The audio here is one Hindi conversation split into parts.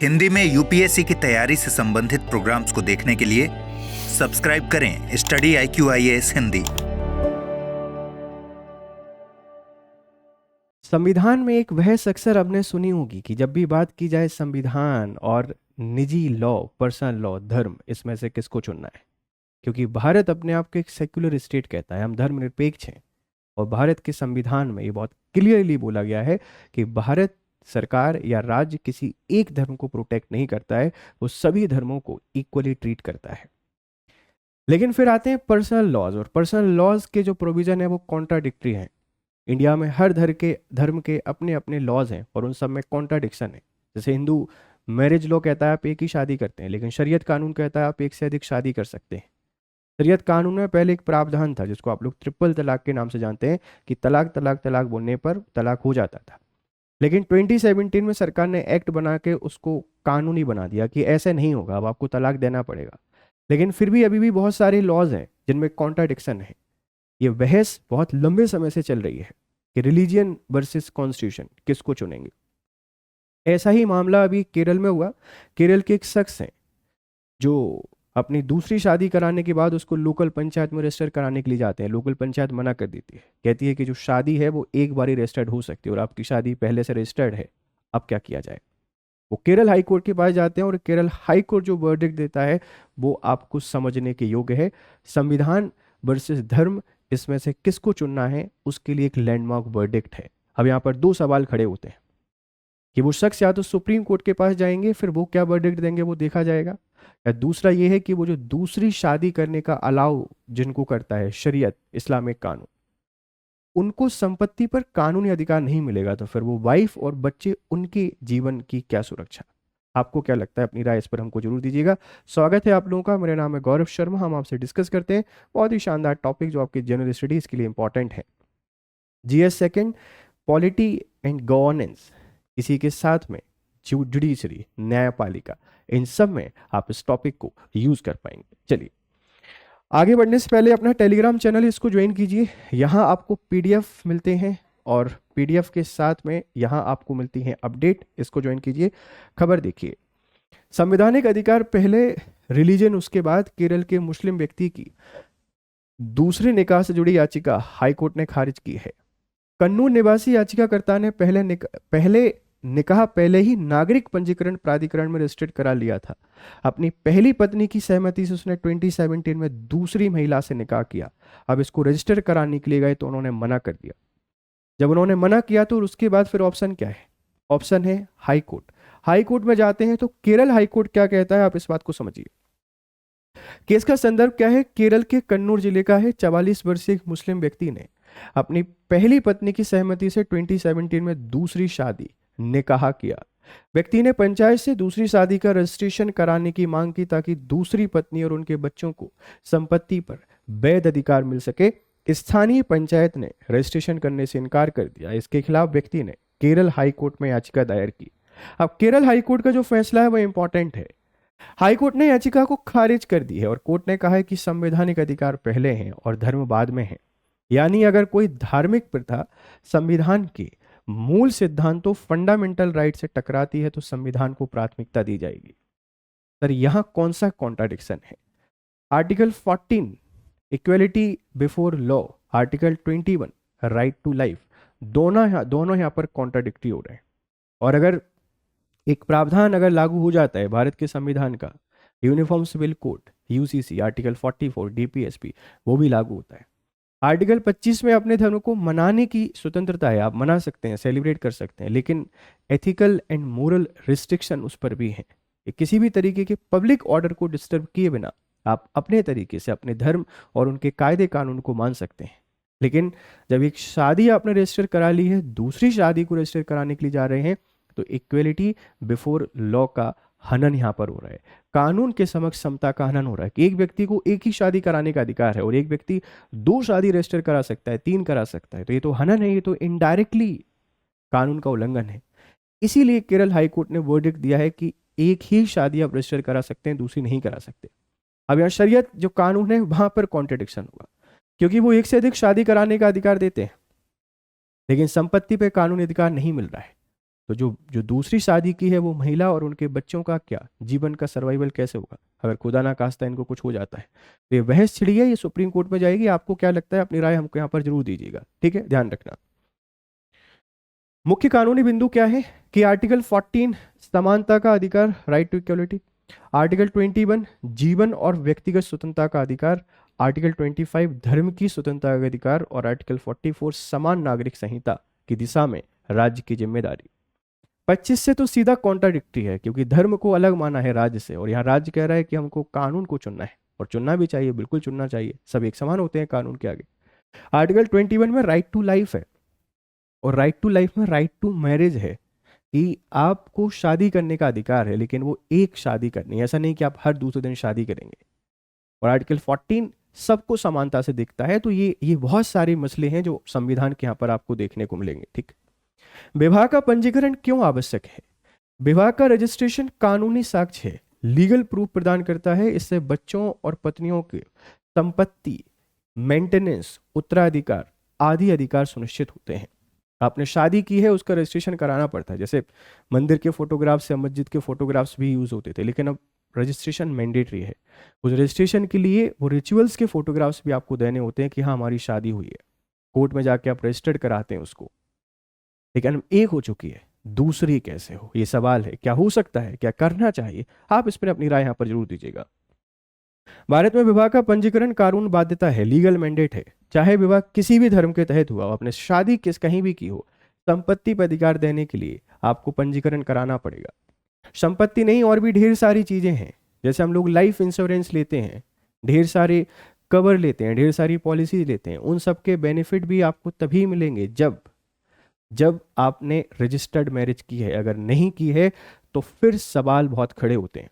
हिंदी में यूपीएससी की तैयारी से संबंधित प्रोग्राम्स को देखने के लिए सब्सक्राइब करें स्टडी IQIAS हिंदी। संविधान में एक बहस अक्सर आपने सुनी होगी कि जब भी बात की जाए संविधान और निजी लॉ, पर्सनल लॉ, धर्म, इसमें से किसको चुनना है। क्योंकि भारत अपने आप को एक सेक्युलर स्टेट कहता है, हम धर्मनिरपेक्ष हैं। और भारत के संविधान में ये बहुत क्लियरली बोला गया है कि भारत सरकार या राज्य किसी एक धर्म को प्रोटेक्ट नहीं करता है, वो सभी धर्मों को इक्वली ट्रीट करता है। लेकिन फिर आते हैं पर्सनल लॉज, और पर्सनल लॉज के जो प्रोविजन है वो कॉन्ट्राडिक्टरी हैं। इंडिया में हर धर्म के अपने अपने लॉज हैं और उन सब में कॉन्ट्राडिक्शन है। जैसे हिंदू मैरिज लॉ कहता है आप एक ही शादी करते हैं, लेकिन शरीयत कानून कहता है आप एक से अधिक शादी कर सकते हैं। शरीयत कानून में पहले एक प्रावधान था जिसको आप लोग ट्रिपल तलाक के नाम से जानते हैं कि तलाक तलाक तलाक बोलने पर तलाक हो जाता था। लेकिन 2017 में सरकार ने एक्ट बना के उसको कानूनी बना दिया कि ऐसे नहीं होगा, अब आपको तलाक देना पड़ेगा। लेकिन फिर भी अभी भी बहुत सारे लॉज हैं जिनमें कॉन्ट्राडिक्शन है। ये बहस बहुत लंबे समय से चल रही है कि रिलीजियन वर्सेस कॉन्स्टिट्यूशन किसको चुनेंगे। ऐसा ही मामला अभी केरल में हुआ। केरल के एक शख्स हैं जो अपनी दूसरी शादी कराने के बाद उसको लोकल पंचायत में रजिस्टर कराने के लिए जाते हैं। लोकल पंचायत मना कर देती है, कहती है कि जो शादी है वो एक बार ही रजिस्टर्ड हो सकती है और आपकी शादी पहले से रजिस्टर्ड है, अब क्या किया जाए। वो केरल हाई कोर्ट के पास जाते हैं और केरल हाई कोर्ट जो वर्डिक्ट देता है वो आपको समझने के योग्य है। संविधान वर्सेस धर्म, इसमें से किसको चुनना है उसके लिए एक लैंडमार्क वर्डिक्ट है। अब यहाँ पर दो सवाल खड़े होते हैं कि वो शख्स या तो सुप्रीम कोर्ट के पास जाएंगे, फिर वो क्या वर्डिक्ट देंगे वो देखा जाएगा, या दूसरा ये है कि वो जो दूसरी शादी करने का अलाउ जिनको करता है शरीयत, इस्लामिक कानून, उनको संपत्ति पर कानूनी अधिकार नहीं मिलेगा, तो फिर वो वाइफ और बच्चे, उनके जीवन की क्या सुरक्षा। आपको क्या लगता है? अपनी राय इस पर हमको जरूर दीजिएगा। स्वागत है आप लोगों का, मेरा नाम है गौरव शर्मा। हम आपसे डिस्कस करते हैं बहुत ही शानदार टॉपिक जो आपके जनरल स्टडीज के लिए इंपॉर्टेंट है। GS second, polity and governance, इसी के साथ में जुडिशरी, न्यायपालिका, इन सब में आप इस टॉपिक को यूज कर पाएंगे। चलिए आगे बढ़ने से पहले अपना टेलीग्राम चैनल इसको ज्वाइन कीजिए। यहाँ आपको PDF मिलते हैं और PDF के साथ में यहाँ आपको मिलती हैं अपडेट, इसको ज्वाइन कीजिए। खबर देखिए, संवैधानिक अधिकार पहले रिलीजन, उसके बाद केरल के मुस्लिम व्यक्ति की दूसरे निकाह से जुड़ी याचिका हाईकोर्ट ने खारिज की है। कन्नूर निवासी याचिकाकर्ता ने पहले ही नागरिक पंजीकरण प्राधिकरण में रजिस्टर्ड करा लिया था। अपनी पहली पत्नी की सहमति से उसने 2017 में दूसरी महिला से निकाह किया। अब इसको रजिस्टर कराने के लिए गए तो उन्होंने मना कर दिया। जब उन्होंने मना किया तो उसके बाद फिर ऑप्शन क्या है? ऑप्शन है हाई कोर्ट। हाई कोर्ट में जाते हैं तो केरल हाई कोर्ट क्या कहता है, आप इस बात को समझिए। केस का संदर्भ क्या है? केरल के कन्नूर जिले का है। 44 वर्षीय एक मुस्लिम व्यक्ति ने अपनी पहली पत्नी की सहमति से 2017 में दूसरी शादी, निकाह किया। व्यक्ति ने पंचायत से दूसरी शादी का रजिस्ट्रेशन कराने की मांग की ताकि दूसरी पत्नी और उनके बच्चों को संपत्ति पर वैध अधिकार मिल सके। स्थानीय पंचायत ने रजिस्ट्रेशन करने से इनकार कर दिया। इसके खिलाफ व्यक्ति ने केरल हाई कोर्ट में याचिका दायर की। अब केरल हाई कोर्ट का जो फैसला है वो इंपॉर्टेंट है। हाई कोर्ट ने याचिका को खारिज कर दी है और कोर्ट ने कहा है कि संवैधानिक अधिकार पहले हैं और धर्म बाद में है। यानी अगर कोई धार्मिक प्रथा संविधान के मूल सिद्धांतों, फंडामेंटल राइट से टकराती है तो संविधान को प्राथमिकता दी जाएगी। सर यहां कौन सा कॉन्ट्राडिक्शन है? Article 14 equality before law, article 21 right to life, दोनों यहाँ पर कॉन्ट्राडिक्टरी हो रहे हैं। और अगर एक प्रावधान अगर लागू हो जाता है भारत के संविधान का, uniform civil code UCC, article 44 DPSP, वो भी लागू होता है। आर्टिकल 25 में अपने धर्म को मनाने की स्वतंत्रता है, आप मना सकते हैं, सेलिब्रेट कर सकते हैं, लेकिन एथिकल एंड मोरल रिस्ट्रिक्शन उस पर भी है। किसी भी तरीके के पब्लिक ऑर्डर को डिस्टर्ब किए बिना आप अपने तरीके से अपने धर्म और उनके कायदे कानून को मान सकते हैं। लेकिन जब एक शादी आपने रजिस्टर करा ली है, दूसरी शादी को रजिस्टर कराने के लिए जा रहे हैं, तो इक्वलिटी बिफोर लॉ का हनन यहाँ पर हो रहा है। कानून के समक्ष समता का हनन हो रहा है कि एक व्यक्ति को एक ही शादी कराने का अधिकार है और एक व्यक्ति 2 शादी रजिस्टर करा सकता है, 3 करा सकता है। तो ये तो हनन है, ये तो इनडायरेक्टली कानून का उल्लंघन है। इसीलिए केरल हाई कोर्ट ने वर्डिक्ट दिया है कि एक ही शादी आप रजिस्टर करा सकते हैं, दूसरी नहीं करा सकते। अब यहाँ शरीयत जो कानून है वहां पर कॉन्ट्रडिक्शन होगा, क्योंकि वो एक से अधिक शादी कराने का अधिकार देते हैं, लेकिन संपत्ति पर कानूनी अधिकार नहीं मिल रहा है। तो जो जो दूसरी शादी की है वो महिला और उनके बच्चों का क्या जीवन का सर्वाइवल कैसे होगा अगर खुदा ना खास्ता इनको कुछ हो जाता है। तो ये बहस छिड़ी है, ये सुप्रीम कोर्ट में जाएगी। आपको क्या लगता है, अपनी राय हमको यहाँ पर जरूर दीजिएगा, ठीक है, ध्यान रखना। मुख्य कानूनी बिंदु क्या है कि आर्टिकल 14 समानता का अधिकार, राइट टू इक्वलिटी। आर्टिकल 21 जीवन और व्यक्तिगत स्वतंत्रता का अधिकार। आर्टिकल 25 धर्म की स्वतंत्रता का अधिकार। और आर्टिकल 44 समान नागरिक संहिता की दिशा में राज्य की जिम्मेदारी। 25 से तो सीधा कॉन्ट्राडिक्टरी है क्योंकि धर्म को अलग माना है राज्य से, और यहाँ राज्य कह रहा है कि हमको कानून को चुनना है, और चुनना भी चाहिए, बिल्कुल चुनना चाहिए, सब एक समान होते हैं कानून के आगे। आर्टिकल 21 में राइट टू लाइफ है, और राइट टू लाइफ में राइट टू मैरिज है कि आपको शादी करने का अधिकार है, लेकिन वो एक शादी करनी है, ऐसा नहीं कि आप हर दूसरे दिन शादी करेंगे। और आर्टिकल 14 सबको समानता से दिखता है। तो ये बहुत सारे मसले हैं जो संविधान के यहाँ पर आपको देखने को मिलेंगे, ठीक। विवाह का पंजीकरण क्यों आवश्यक है? विवाह का रजिस्ट्रेशन कानूनी साक्ष्य है, लीगल प्रूफ प्रदान करता है। इससे बच्चों और पत्नियों के संपत्ति, मेंटेनेंस, उत्तराधिकार आदि अधिकार सुनिश्चित होते हैं। आपने शादी की है, उसका रजिस्ट्रेशन कराना पड़ता है। जैसे मंदिर के फोटोग्राफ्स या मस्जिद के फोटोग्राफ्स भी यूज होते थे, लेकिन अब रजिस्ट्रेशन मैंडेटरी है। उस रजिस्ट्रेशन के लिए वो रिचुअल्स के फोटोग्राफ्स भी आपको देने होते हैं कि हाँ हमारी शादी हुई है। कोर्ट में जाके आप रजिस्टर्ड कराते हैं उसको। लेकिन एक हो चुकी है, दूसरी कैसे हो, ये सवाल है। क्या हो सकता है, क्या करना चाहिए, आप इस पर अपनी राय यहाँ पर जरूर दीजिएगा। भारत में विवाह का पंजीकरण कानून बाध्यता है, लीगल मैंडेट है। चाहे विवाह किसी भी धर्म के तहत हुआ हो, आपने शादी कहीं भी की हो, संपत्ति पर अधिकार देने के लिए आपको पंजीकरण कराना पड़ेगा। संपत्ति नहीं, और भी ढेर सारी चीजें हैं। जैसे हम लोग लाइफ इंश्योरेंस लेते हैं, ढेर सारे कवर लेते हैं, ढेर सारी पॉलिसी लेते हैं, उन सब के बेनिफिट भी आपको तभी मिलेंगे जब आपने रजिस्टर्ड मैरिज की है। अगर नहीं की है तो फिर सवाल बहुत खड़े होते हैं।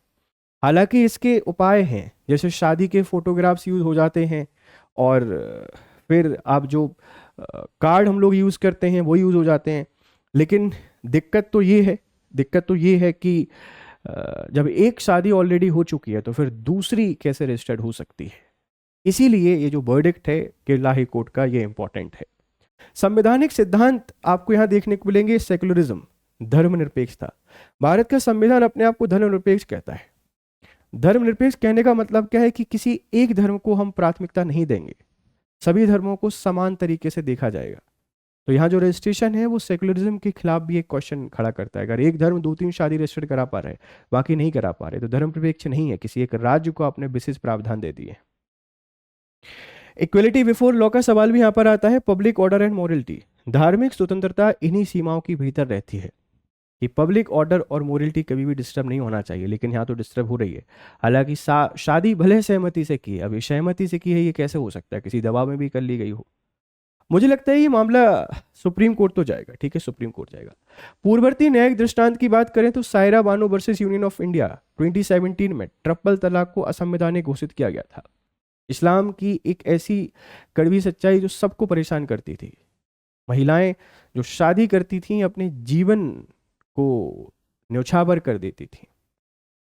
हालांकि इसके उपाय हैं, जैसे शादी के फोटोग्राफ्स यूज हो जाते हैं, और फिर आप जो कार्ड हम लोग यूज करते हैं वो यूज हो जाते हैं। लेकिन दिक्कत तो ये है कि जब एक शादी ऑलरेडी हो चुकी है तो फिर दूसरी कैसे रजिस्टर्ड हो सकती है। इसीलिए ये जो वर्डिक्ट है केरला हाई कोर्ट का, ये इंपॉर्टेंट है। संवैधानिक सिद्धांत आपको यहां देखने को मिलेंगे। सेकुलरिज्म, धर्मनिरपेक्षता। भारत का संविधान अपने आप को धर्मनिरपेक्ष कहता है। धर्मनिरपेक्ष कहने का मतलब क्या है कि किसी एक धर्म को हम प्राथमिकता नहीं देंगे, सभी धर्मों को समान तरीके से देखा जाएगा। तो यहाँ जो रजिस्ट्रेशन है वो सेकुलरिज्म के खिलाफ भी एक क्वेश्चन खड़ा करता है। अगर एक धर्म 2-3 शादी रजिस्टर्ड करा पा रहे हैं, बाकी नहीं करा पा रहे, तो धर्मनिरपेक्ष नहीं है, किसी एक राज्य को आपने विशेष प्रावधान दे दिए। इक्वलिटी बिफोर लॉ का सवाल भी यहाँ पर आता है। पब्लिक ऑर्डर एंड मोरलिटी, धार्मिक स्वतंत्रता इन्हीं सीमाओं के भीतर रहती है कि पब्लिक ऑर्डर और मोरलिटी कभी भी डिस्टर्ब नहीं होना चाहिए, लेकिन यहाँ तो डिस्टर्ब हो रही है। हालांकि शादी भले सहमति से की है, अब ये सहमति से की है, ये कैसे हो सकता है, किसी दबाव में भी कर ली गई हो। मुझे लगता है ये मामला सुप्रीम कोर्ट तो जाएगा, ठीक है, सुप्रीम कोर्ट जाएगा। पूर्ववर्ती न्यायिक दृष्टांत की बात करें तो Saira Bano versus union of India 2017 में ट्रिपल तलाक को असंवैधानिक घोषित किया गया था। इस्लाम की एक ऐसी कड़वी सच्चाई जो सबको परेशान करती थी। महिलाएं जो शादी करती थीं अपने जीवन को न्यौछावर कर देती थी,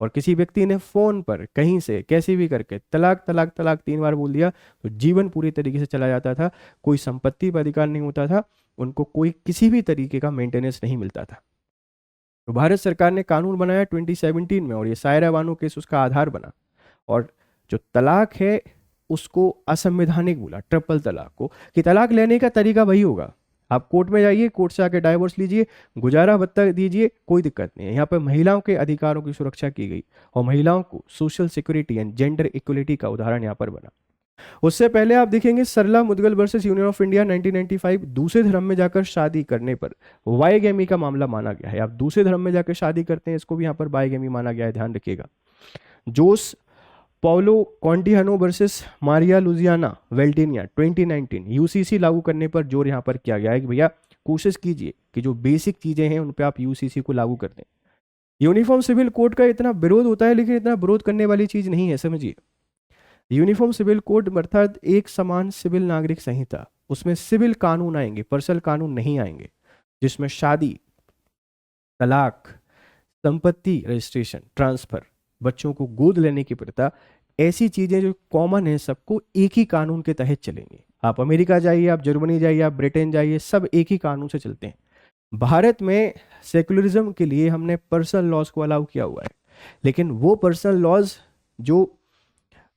और किसी व्यक्ति ने फोन पर कहीं से कैसे भी करके तलाक तलाक तलाक 3 बार बोल दिया तो जीवन पूरी तरीके से चला जाता था। कोई संपत्ति पर अधिकार नहीं होता था, उनको कोई किसी भी तरीके का मेंटेनेंस नहीं मिलता था। तो भारत सरकार ने कानून बनाया 2017 में, और ये सायरा बानो केस उसका आधार बना, और जो तलाक है उसको असंवैधानिक बोला, ट्रिपल तलाक को, कि तलाक लेने का तरीका वही होगा, आप कोर्ट में जाइए, कोर्ट से आके डाइवोर्स लीजिए, गुजारा भत्ता दीजिए, कोई दिक्कत नहीं है। यहाँ पर महिलाओं के अधिकारों की सुरक्षा की गई, और महिलाओं को social security and gender equality का उदाहरण यहाँ पर बना। उससे पहले आप देखेंगे Sarla Mudgal versus union of India 1995, दूसरे धर्म में जाकर शादी करने पर बाइगेमी का मामला माना गया है। आप दूसरे धर्म में जाकर शादी करते हैं, इसको भी यहाँ पर बाइगेमी माना गया है, ध्यान रखिएगा। Jose Paulo Coutinho versus Maria Luiza Valentina 2019, UCC लागू करने पर जोर यहाँ पर किया गया है कि भैया कोशिश कीजिए कि जो बेसिक चीजें हैं उन पे आप यूसीसी को लागू कर दें। यूनिफॉर्म सिविल कोड का इतना विरोध होता है, लेकिन इतना विरोध करने वाली चीज नहीं है, समझिए। यूनिफॉर्म सिविल कोड अर्थात एक समान सिविल नागरिक संहिता, उसमें सिविल कानून आएंगे, पर्सनल कानून नहीं आएंगे, जिसमें शादी, तलाक, संपत्ति रजिस्ट्रेशन, ट्रांसफर, बच्चों को गोद लेने की प्रथा, ऐसी चीजें जो कॉमन है सबको, एक ही कानून के तहत चलेंगे। आप अमेरिका जाइए, आप जर्मनी जाइए, आप ब्रिटेन जाइए, सब एक ही कानून से चलते हैं। भारत में सेकुलरिज्म के लिए हमने पर्सनल लॉज को अलाउ किया हुआ है, लेकिन वो पर्सनल लॉज जो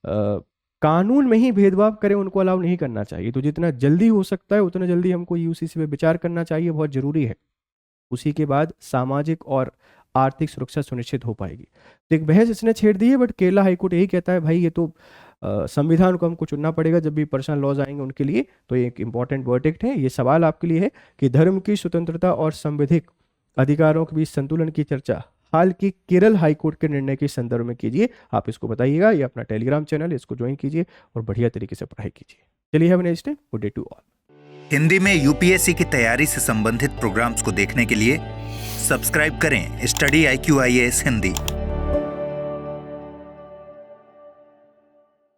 कानून में ही भेदभाव करें उनको अलाउ नहीं करना चाहिए। तो जितना जल्दी हो सकता है उतना जल्दी हमको यूसीसी पे विचार करना चाहिए, बहुत जरूरी है। उसी के बाद सामाजिक और आर्थिक सुरक्षा सुनिश्चित हो पाएगी। तो एक बहस इसने छेड़ दी है, बट केरला हाईकोर्ट यही कहता है भाई ये तो संविधान को हमको चुनना पड़ेगा जब भी पर्सनल लॉज आएंगे उनके लिए। तो ये एक इंपॉर्टेंट वर्डिक्ट है। ये सवाल आपके लिए है कि धर्म की स्वतंत्रता और संवैधानिक अधिकारों के बीच संतुलन की चर्चा हाल की केरल हाईकोर्ट के निर्णय के संदर्भ में कीजिए। आप इसको बताइएगा, ये अपना टेलीग्राम चैनल है, इसको ज्वाइन कीजिए और बढ़िया तरीके से पढ़ाई कीजिए। चलिए, have a nice day, good day to all. Hindi में यूपीएससी की तैयारी से संबंधित प्रोग्राम्स को देखने के लिए सब्सक्राइब करें स्टडी IQ IAS हिंदी।